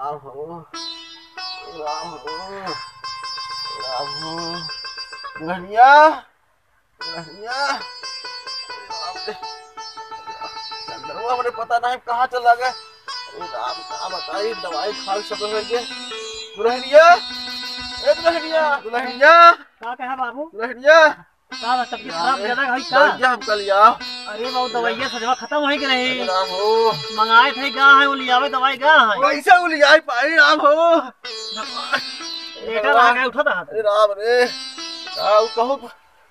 राम हो, राम हो, राम हो। दुल्हनिया, दुल्हनिया, राम रे, चंद्रमा मुझे पता नहीं कहाँ चला गया। अरे राम का बताई दवाई खा सब हो गए। दुल्हनिया, ए दुल्हनिया, दुल्हनिया, का कहा बाबू? दुल्हनिया। का तबीयत खराब ज्यादा है का? दवाइयाँ हम कल आओ। अरे बाबू दवाइयाँ सजवा खत्म है कि नहीं? अरे राम हो, मंगाए थे गा है वो लियावे दवाई गा है। कैसे उलियाई पाई राम हो। लेटर आ गए उठा था। अरे राम रे, कहूँ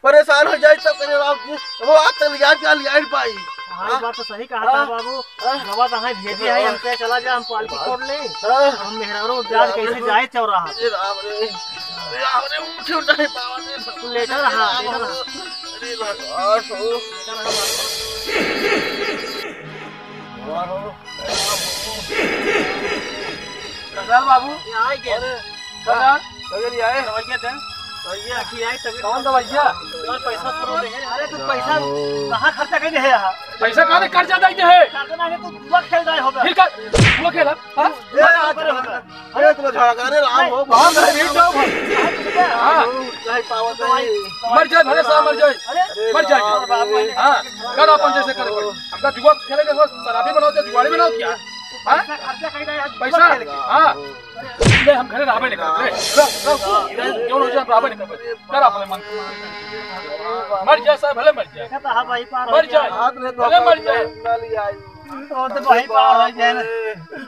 परेशान हो जाए तब करे राम जी। वो आप तक लिया क्या लिया नहीं पाई। हाँ बात तो सही कहा था बाबू। दवा तो हमें भेजी है, हम पे चला जा, हम पालकी कोड ले। हम मेहरारू ब्याज कैसे जाए चौराहा। अरे राम रे, अरे राम रे, उठ नहीं पावा रे। लेटर हाँ लेटर हाँ। अरे भगवान हो, भगवान हो, सरदार बाबू यहाँ आई गए। सरदार कभी नहीं आए। दवाइयाँ थे दवाइयाँ की आई तभी कौन दवाइयाँ? और पैसा थोड़ा दे। अरे तू पैसा कहाँ खर्चा कर दे है यहाँ? पैसा कहाँ कर जाता है? करना है तू जुआ खेल रहा होगा। फिर कर वो खेला हाँ? अरे तुम झगड़ा करे राम हो, हाँ मैं भी जाऊँ हाँ नहीं पावा नहीं। मर जाए भले साहब मर जाए अरे मर जाए हाँ कर अपन जैसे करे हमका जुआ खेलेंगे बस शराबी बनाओ तो जुआड़ी बनाओ क्या हाँ खर्चा कर रहा है पैसा हाँ ले हम घरे राबे निकल ले क्यों हो जाए राबे निकल कर अपने मन मर जाए साहब भले मर जाए कहता हाँ भाई पार मर जाए हाथ में भले मर जाए ना लिया आई। तो भाई पार हो जाए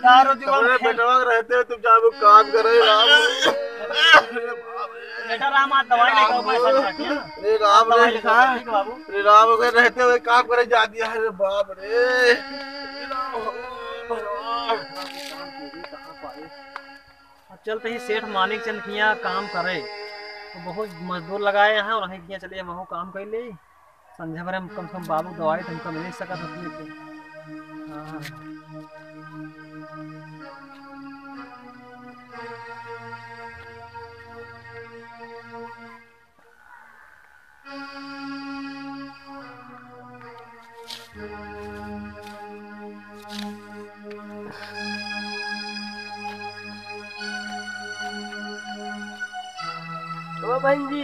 दारू जुआ अरे बेटवा रहते हो तुम जहाँ वो काम करे राम। बेटा राम आज दवाई लेकर पैसा किया। अरे राम रे, ठीक बाबू। अरे राम के रहते हुए काम करे जा दिया है रे बाप रे। अब चलते ही सेठ मानिक चंद किया काम करे तो बहुत मजदूर लगाए हैं और वहीं किया चलिए महू काम कर ले संध्या भर हम कम से कम बाबू दवाई तो हमको मिल नहीं सका था। ओ बहन जी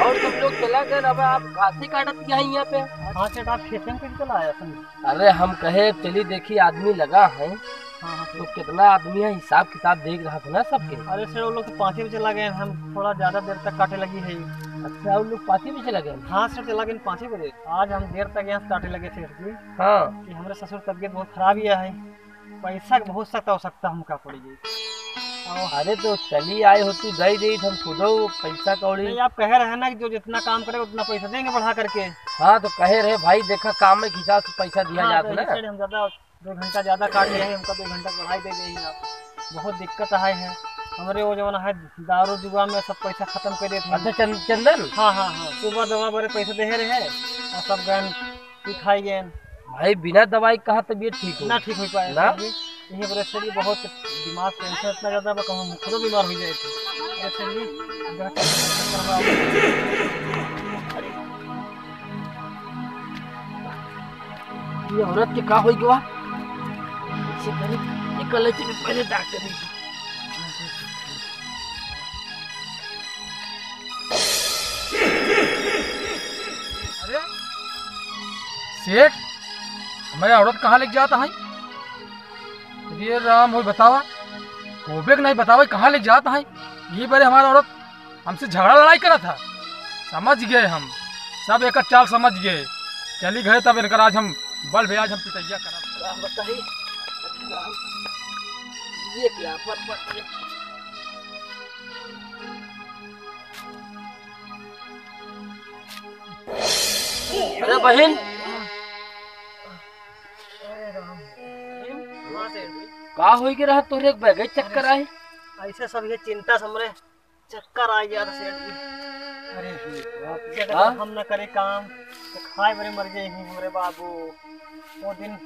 और सब लोग चला गए अब आप घासी काटत क्या है यहाँ पे? हाँ सेठ आप खेत में कैसे चला आया संग? अरे हम कहे चली देखी आदमी लगा है हाँ तो कितना आदमी है हिसाब किताब देख रहा था ना सबके। अरे सेठ वो लोग तो 5 बजे चला गए हम थोड़ा ज्यादा देर तक काटे लगी है। अच्छा उन लोग पाती में चला गए? हाँ सेठ चला गए 5 बजे। आज हम देर तक यहाँ काटे लगे सेठ जी हाँ कि हमारे ससुर तबीयत बहुत खराब ही है, पैसा की बहुत सख्त आवश्यकता हमका पड़ेगी। अरे तो चली आए हो तू दे दी हम खुदो पैसा कौड़ी। नहीं आप कह रहे हैं ना कि जो जितना काम करे उतना पैसा देंगे बढ़ा करके। हाँ तो कहे रहे भाई देखा काम में हिसाब से पैसा दिया हाँ, जाता तो ना। इसलिए हम ज़्यादा 2 घंटा ज़्यादा काट लिए हैं, हमका 2 घंटा बढ़ाई दे गई हैं आप। बहुत दिक्कत आए हैं हमारे वो जमाना है दारू जुआ में सब पैसा खत्म कर देते हैं। अच्छा चंदन हाँ हाँ हाँ सुबह दवा बड़े पैसे दे रहे और सब गैन पी खाई गए भाई बिना दवाई कहाँ तबीयत ठीक हो ना ठीक हो पाए ना? यही वजह से भी बहुत दिमाग टेंशन इतना ज़्यादा कहूँ खुद बीमार हो जाए थे ऐसे भी ये औरत के का होई गवा ऐसे करे निकल चले पहले डॉक्टर ने। अरे सेठ हमारे औरत कहाँ लेके जाता है? ये राम हो बतावा होबे नहीं बतावा कहाँ लेके जाता है? ये बारे हमारा औरत हमसे झगड़ा लड़ाई करा था, समझ गए हम सब एक चाल समझ गए। चली गए तब इनकर आज हम बल भी आज हम पिटैया करा। राम बताइए ये क्या पर अरे बहन का हो रहा तोरे बैगे चक्कर आए? ऐसे सब ये चिंता से हमरे चक्कर आ गया था सेठ जी। अरे अगर हाँ? हम न करे काम तो खाए बड़े मर गए हैं हमारे बाबू। वो दिन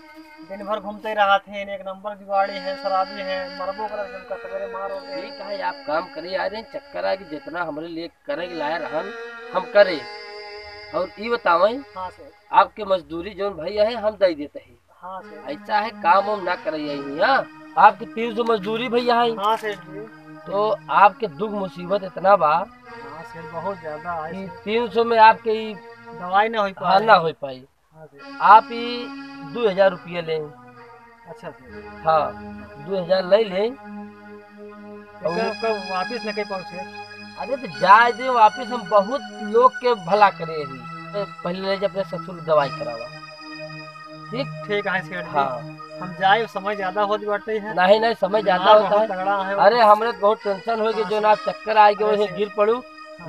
भर घूमते रहा थे, एक नंबर जुगाड़ी है शराबी है, मरबो कर उनका सवेरे मारो गए। ठीक है आप काम करे आ रहे चक्कर आ कि जितना हमारे लिए करे लाया रहन हम करे। और ये बतावे हाँ सर आपके मजदूरी जो भैया है हम दे देते हैं। हाँ सर ऐसा है काम हम ना करे यही हाँ आपकी 300 मजदूरी भैया है, हाँ सेठ जी। तो आपके दुख मुसीबत इतना बा हाँ सेठ बहुत ज्यादा है कि सेठ। 300 में आपके ही दवाई ना हो हाँ पाए। ना हो पाई। हाँ सेठ। आप ही 2000 रुपये लें। अच्छा सेठ। हाँ 2000 ले लें। तो कब वापिस न कहीं पहुँचे? अरे तो जाए दे वापिस, हम बहुत लोग के भला करे ही। पहले ले जा अपने ससुर की दवाई करावा। ठीक ठीक है सेठ जी। हाँ। हम जाए समय ज्यादा हो जाते है। नहीं नहीं समय ज्यादा हाँ, होता बहुत है। तगड़ा है। अरे हमरे तो बहुत टेंशन हो गई, जो ना चक्कर आए कि वैसे गिर पड़ू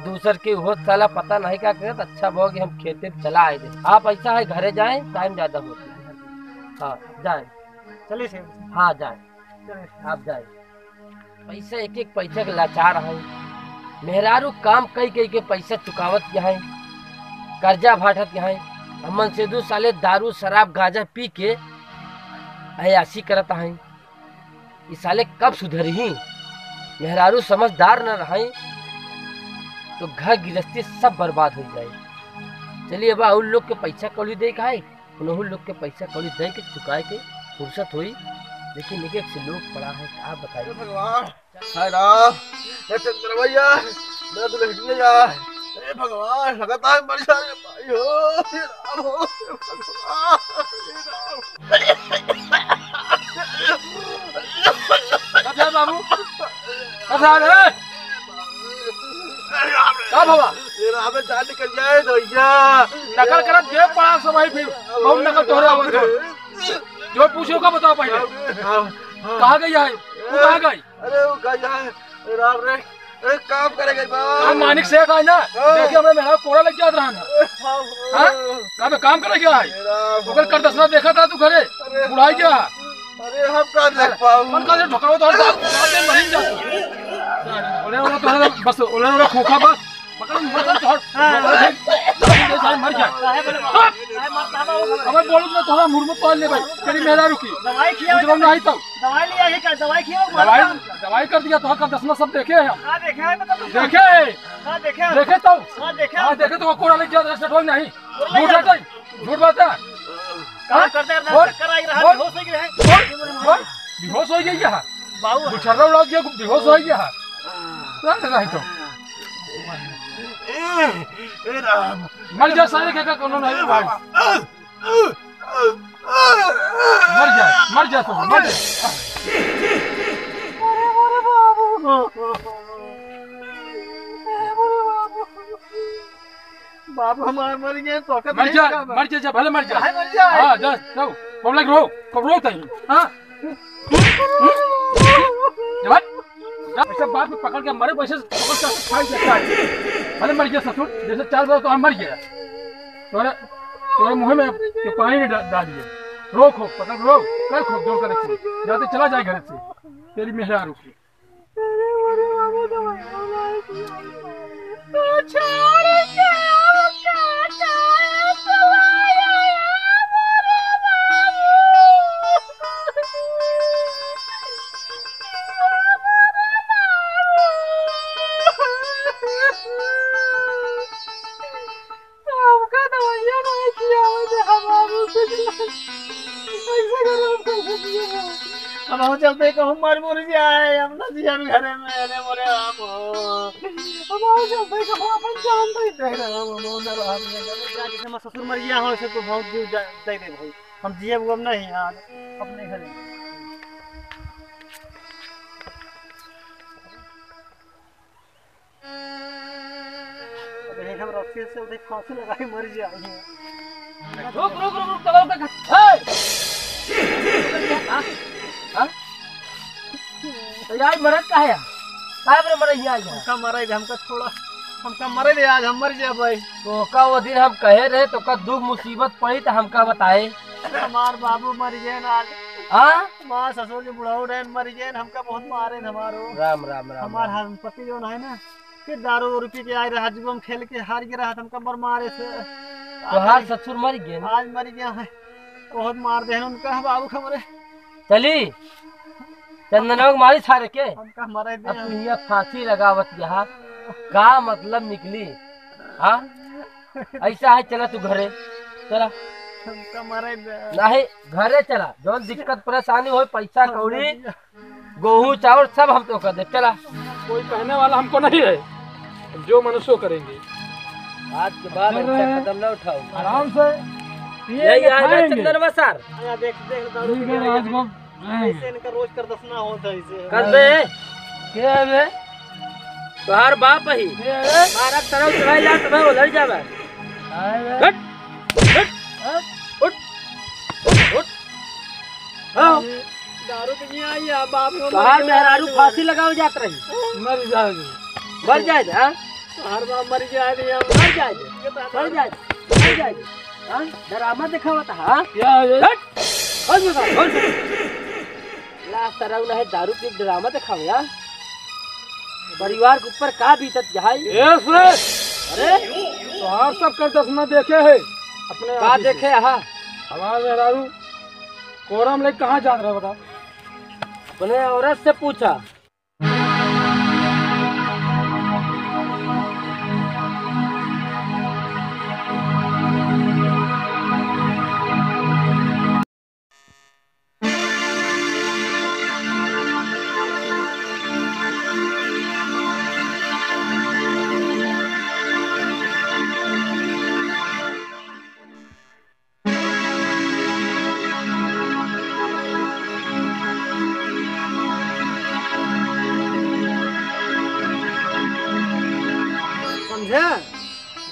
दूसर के हो साला पता नहीं क्या करे। तो अच्छा भाव कि हम खेते पे चला आए थे। आप ऐसा है घरे जाएं, टाइम ज्यादा होता है। हाँ जाए। चलिए सेठ जी। हाँ जाए, चलिए। आप जाए। पैसे एक एक पैसे के लाचार है। मेहरारू काम कई कई के पैसा चुकावत यहाँ, कर्जा भाटत यहाँ। हमन से दू साले दारू शराब गांजा पी के अयासी करता है। ये साले कब सुधरी ही? मेहरारू समझदार न रहे तो घर गृहस्थी सब बर्बाद हो जाए। चलिए अब उन लोग के पैसा कौड़ी दे के आए, उन लोग के पैसा कौड़ी दे के चुकाए के फुर्सत हुई। लेकिन एक एक से लोग पड़ा है, आप बताइए। भगवान, हाय राम, हे चंद्र भैया, मेरा तो लग गया यार। हे भगवान, लगातार मर जा रे भाई हो, हे राम हो, हे भगवान, कब है बाबू? कब है रे? कब हवा? हे राम में जान निकल जाए तो भैया। नकल करत दे पड़ा सब भाई, फिर बहुत नकल तोहरे आवत है। जो पूछो का बताओ पहले। कहाँ गई है? तू कहाँ गई? अरे वो गया है, राम रे, अरे काम करेगा हम मानिक से का है ना, देखिए हमने मेरा कोड़ा लग जात रहा ना। हाँ? कहाँ पे काम करे क्या है? ओकर कर दसना देखा था तू घरे, बुढ़ाई क्या? अरे हम कहाँ देख पाऊँ? मन का ढोका तो बात मरीन जा। ओले तो बस ओले खोखा बस पकड़ मत छोड़। मर जाए। हमें बोलूं ना थोड़ा मुर्मत पाल ले भाई, तेरी मेहरा रुकी। दवाई खिया नहीं तो दवाई लिया है क्या? दवाई खिया दवाई कर दिया तो दसना सब देखे हैं हम। देखे है मतलब देखे देखे तो देखे तो कोड़ा लग गया सेठ नहीं। झूठ है झूठ बात है। करते चक्कर आई रहा, बेहोश हो गए हैं। बेहोश हो गई है बाबू, छर्रा उड़ा गया, बेहोश हो गया है। नहीं तो हे राम, मर जा सारे के कोनो नहीं भाई। मर जा तो मर जा। बाबू हमारे मर गए तो मर जा भले मर जा। हाँ जा जाओ पब्लिक रो तई। हाँ ऐसा बात में पकड़ के मरे वैसे खाई जाता है। भले मर गया ससुर, जैसे 4 बार तो हम मर गया। तुम्हारे मुँह में पानी नहीं डाल दिए। रो खो पकड़ रो कर खो जोर कर जाते चला जाए घर से। तेरी मेहरा रुकी। हम चलते कहूँ मर जाए, हम न जिया घरे में अरे मोरे आप हम चलते कहूँ अपन जानते ही देख रहे हम हम ससुर मर गया हो, इसे तो बहुत जीव दे दे भाई। हम जिए वो अब नहीं यार अपने घरे। हम रस्सी से उधर फांसी लगा के मर जाए। रुक चलो तो यार मरद का है काहे मरे यार? हमका मरे दे, हमका थोड़ा हमका मरे दे, आज हम मर जाए भाई। तो का वो दिन हम कहे रहे तो का दुख मुसीबत पड़ी तो हमका बताए। हमार बाबू मर गए आज। हाँ माँ ससुर जी बुढ़ाऊ रहे मर गए, हमका बहुत मारे हमारो। राम राम राम। हमार हम पति जो है ना फिर दारू रुपये के आए रहा, जुगम खेल के हार गया रहा, हमका मर मारे से तोहार ससुर मर गए? आज मर गया है, बहुत मार दे उनका बाबू खमरे। चली चंदनों मारी छारे के हमका मरे दे। अब ये फांसी लगावत यहाँ का मतलब निकली? हाँ ऐसा है, चला तू घरे चला। हमका मारे दे। नहीं घरे चला, जो दिक्कत परेशानी हो पैसा कौड़ी गेहूं चावल सब हम तो कर दे। चला, कोई कहने वाला हमको नहीं है, जो मनुष्य करेंगे। आज के बाद ऐसा कदम न उठाओ। आराम से यही आएगा चंदनवा सर। आया देख देख दारू पी के ऐसे इनका रोज कर दसना होता है इसे। कर बे के बे तोहार बाप ही मारा तरह चढ़ाई ला तुम्हें उलझ जावे। हट हट उठ उठ। हां दारू पी के आई है बाप को तोहार मेहरारू फांसी लगाओ जात रही। मर जाएगी। मर जाए हां हर बाप मर गया है हम। मर जाए मर जाए मर जाए। हां ड्रामा दिखावा था। हां क्या है? हट कौन सा ला तरह ना है दारू पी ड्रामा दिखाओ यार। परिवार के ऊपर का बीतत जहाई। अरे तो आप सब कर दसना देखे है अपने का देखे हां हमारा मेहरारू कोरम लेके कहाँ जा रहा है बता। अपने औरत से पूछा। समझे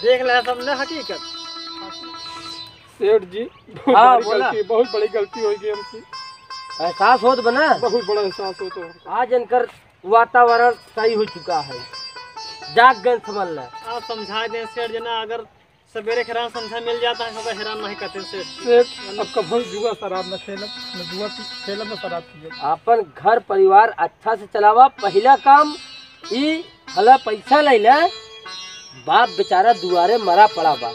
देख ले सबने हकीकत। सेठ जी हाँ, बोला। बहुत बड़ी गलती हो गई हमसे। एहसास होत बना बहुत बड़ा एहसास हो तो आज इनकर वातावरण सही हो चुका है। जाग गन समझ ले। आप समझा दें सेठ जना, अगर सवेरे खराब समझा मिल जाता है तो हैरान नहीं करते सेठ। सेठ अब कभी जुआ शराब न खेलब, न जुआ खेलब न शराब पियब। अपन घर परिवार अच्छा से चलावा। पहला काम ई हला पैसा ले ले। बाप बेचारा दुआरे मरा पड़ा बा।